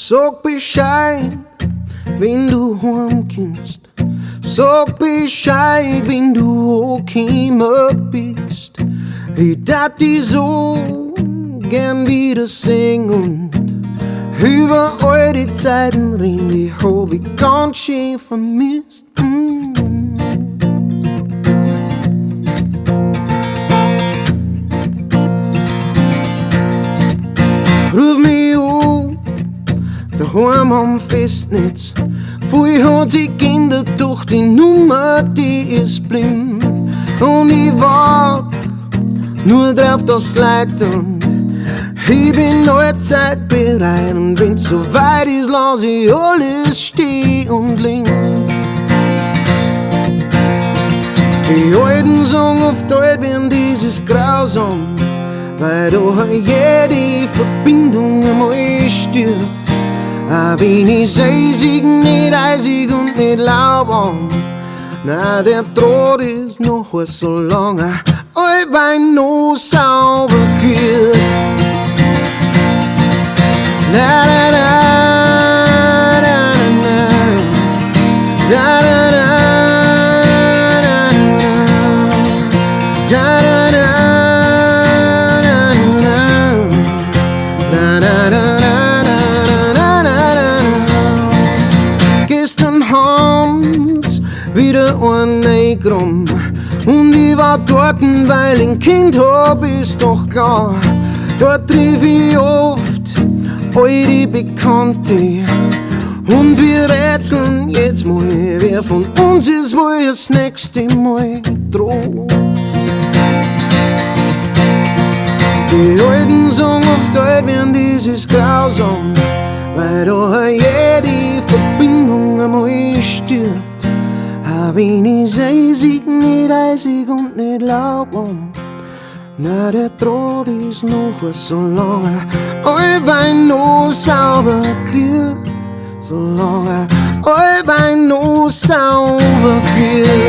Sag Bescheid, wenn du heimkommst. Sag Bescheid, wenn du angekommen bist. Ich dat die so gern wieder singen und über all die Zeiten reden, die hab ich ganz schön vermisst. Ruf mich an, daheim am Festnetz. Vorher hat sich geändert, doch die Nummer, die ist blind. Und ich wart nur drauf, dass Leid und ich bin allzeit bereit. Und wenn's so weit ist, lass ich alles stehen und liegen. Die Alten sagen oft, alt werden, das ist grausam, weil da jede Verbindung einmal stirbt. Auch wenn ich eisig, nicht eisig und nicht lauwarm. Na, der Draht ist noch so lange, allweil noch sauber kühlt. Na, na, na, na, na, da, da, da, da, da, da, da. Wieder ein Neigrum und ich war dort, weil ich ein Kind hab, ist doch klar. Dort triff ich oft alte Bekannte und wir rätseln jetzt mal, wer von uns ist wohl das nächste Mal dran. Die Alten sagen oft, alt werden, das ist grausam, weil da jede Verbindung einmal stirbt. Auch wenn ich eisig, nicht eisig und nicht lauwarm. Na, der Draht ist noch so lange, allweil noch sauber glüht. So lange, allweil noch sauber glüht.